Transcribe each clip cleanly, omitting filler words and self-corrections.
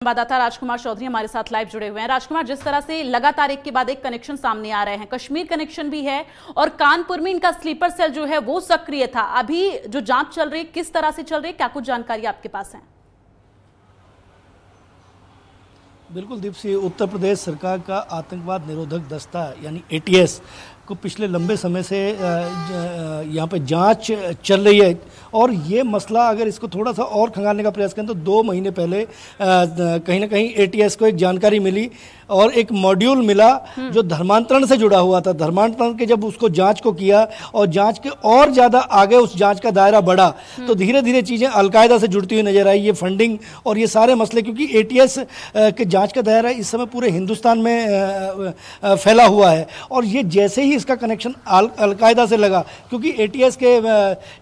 संवाददाता राजकुमार चौधरी हमारे साथ लाइव जुड़े हुए हैं। राजकुमार, जिस तरह से लगातार एक के बाद एक कनेक्शन सामने आ रहे हैं, कश्मीर कनेक्शन भी है और कानपुर में इनका स्लीपर सेल जो है वो सक्रिय था। अभी जो जांच चल रही है किस तरह से चल रही है, क्या कुछ जानकारी आपके पास है? बिल्कुल दीप्ति, उत्तर प्रदेश सरकार का आतंकवाद निरोधक दस्ता यानी एटीएस को पिछले लंबे समय से यहाँ पे जांच चल रही है। और ये मसला अगर इसको थोड़ा सा और खंगालने का प्रयास करें तो 2 महीने पहले कहीं ना कहीं एटीएस को एक जानकारी मिली और एक मॉड्यूल मिला जो धर्मांतरण से जुड़ा हुआ था। धर्मांतरण के जब उसको जांच को किया और जांच के और ज़्यादा आगे उस जांच का दायरा बढ़ा तो धीरे धीरे चीज़ें अलकायदा से जुड़ती हुई नजर आई। ये फंडिंग और ये सारे मसले, क्योंकि एटीएस के जांच का दायरा इस समय पूरे हिंदुस्तान में फैला हुआ है और ये जैसे ही इसका कनेक्शन अलकायदा से लगा, क्योंकि एटीएस के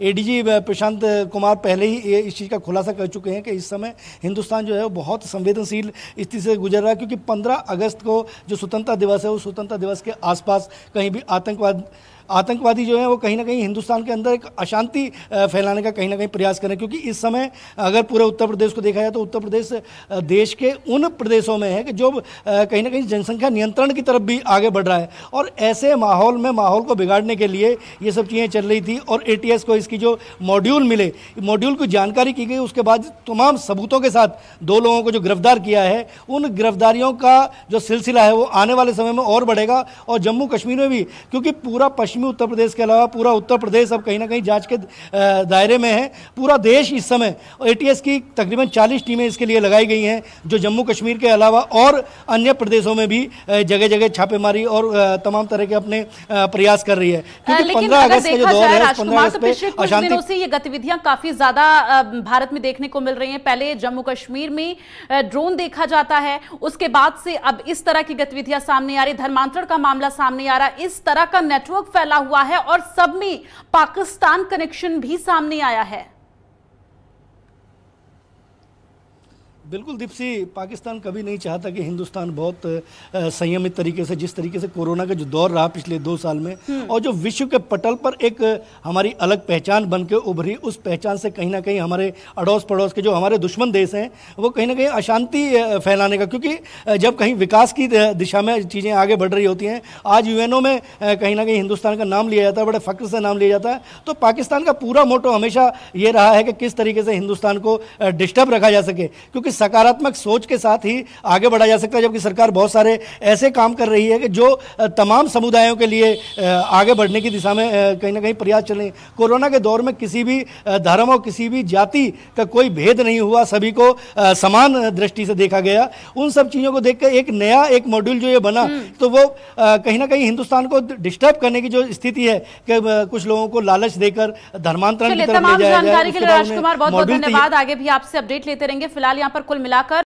एडीजी प्रशांत कुमार पहले ही इस चीज़ का खुलासा कर चुके हैं कि इस समय हिंदुस्तान जो है वो बहुत संवेदनशील स्थिति से गुजर रहा है, क्योंकि 15 अगस्त को जो स्वतंत्रता दिवस है, उस स्वतंत्रता दिवस के आसपास कहीं भी आतंकवादी जो है वो कहीं ना कहीं हिंदुस्तान के अंदर एक अशांति फैलाने का कहीं ना कहीं प्रयास करें। क्योंकि इस समय अगर पूरे उत्तर प्रदेश को देखा जाए तो उत्तर प्रदेश देश के उन प्रदेशों में है कि जो कहीं ना कहीं जनसंख्या नियंत्रण की तरफ भी आगे बढ़ रहा है और ऐसे माहौल में माहौल को बिगाड़ने के लिए ये सब चीज़ें चल रही थी। और एटीएस को इसकी जो मॉड्यूल मिले, मॉड्यूल की जानकारी की गई, उसके बाद तमाम सबूतों के साथ 2 लोगों को जो गिरफ्तार किया है, उन गिरफ्तारियों का जो सिलसिला है वो आने वाले समय में और बढ़ेगा। और जम्मू कश्मीर में भी, क्योंकि पूरा पश्चिमी उत्तर प्रदेश के अलावा पूरा उत्तर प्रदेश अब कहीं ना कहीं जांच के दायरे में है। पूरा देश इस समय एटीएस की तकरीबन 40 टीमें इसके लिए लगाई गई हैं, जो जम्मू कश्मीर के अलावा और अन्य प्रदेशों में भी जगह जगह छापेमारी और तमाम तरह के अपने प्रयास कर रही है। क्योंकि 15 अगस्त का जो दौर है, 15 अगस्त पे कुछ दिनों से ये गतिविधियां काफी ज्यादा भारत में देखने को मिल रही हैं। पहले जम्मू कश्मीर में ड्रोन देखा जाता है, उसके बाद से अब इस तरह की गतिविधियां सामने आ रही, धर्मांतरण का मामला सामने आ रहा, इस तरह का नेटवर्क फैला हुआ है और सब में पाकिस्तान कनेक्शन भी सामने आया है। बिल्कुल दीप्ति, पाकिस्तान कभी नहीं चाहता कि हिंदुस्तान बहुत संयमित तरीके से, जिस तरीके से कोरोना का जो दौर रहा पिछले 2 साल में और जो विश्व के पटल पर एक हमारी अलग पहचान बन के उभरी, उस पहचान से कहीं ना कहीं हमारे अड़ोस पड़ोस के जो हमारे दुश्मन देश हैं वो कहीं ना कहीं अशांति फैलाने का, क्योंकि जब कहीं विकास की दिशा में चीज़ें आगे बढ़ रही होती हैं, आज यूएनओ में कहीं ना कहीं हिंदुस्तान का नाम लिया जाता है, बड़े फख्र से नाम लिया जाता है, तो पाकिस्तान का पूरा मोटो हमेशा ये रहा है कि किस तरीके से हिंदुस्तान को डिस्टर्ब रखा जा सके, क्योंकि सकारात्मक सोच के साथ ही आगे बढ़ा जा सकता है। जबकि सरकार बहुत सारे ऐसे काम कर रही है कि जो तमाम समुदायों के लिए आगे बढ़ने की दिशा में कहीं ना कहीं प्रयास चल रहे हैं। कोरोना के दौर में किसी भी धर्म और किसी भी जाति का कोई भेद नहीं हुआ, सभी को समान दृष्टि से देखा गया। उन सब चीज़ों को देखकर एक नया एक मॉड्यूल जो ये बना तो वो कहीं ना कहीं हिंदुस्तान को डिस्टर्ब करने की जो स्थिति है कि कुछ लोगों को लालच देकर धर्मांतरण की तरफ ले जाया जाए। जानकारी के लिए राजकुमार बहुत बहुत धन्यवाद। आगे भी आपसे अपडेट लेते रहेंगे। फिलहाल यहाँ पर कुल मिलाकर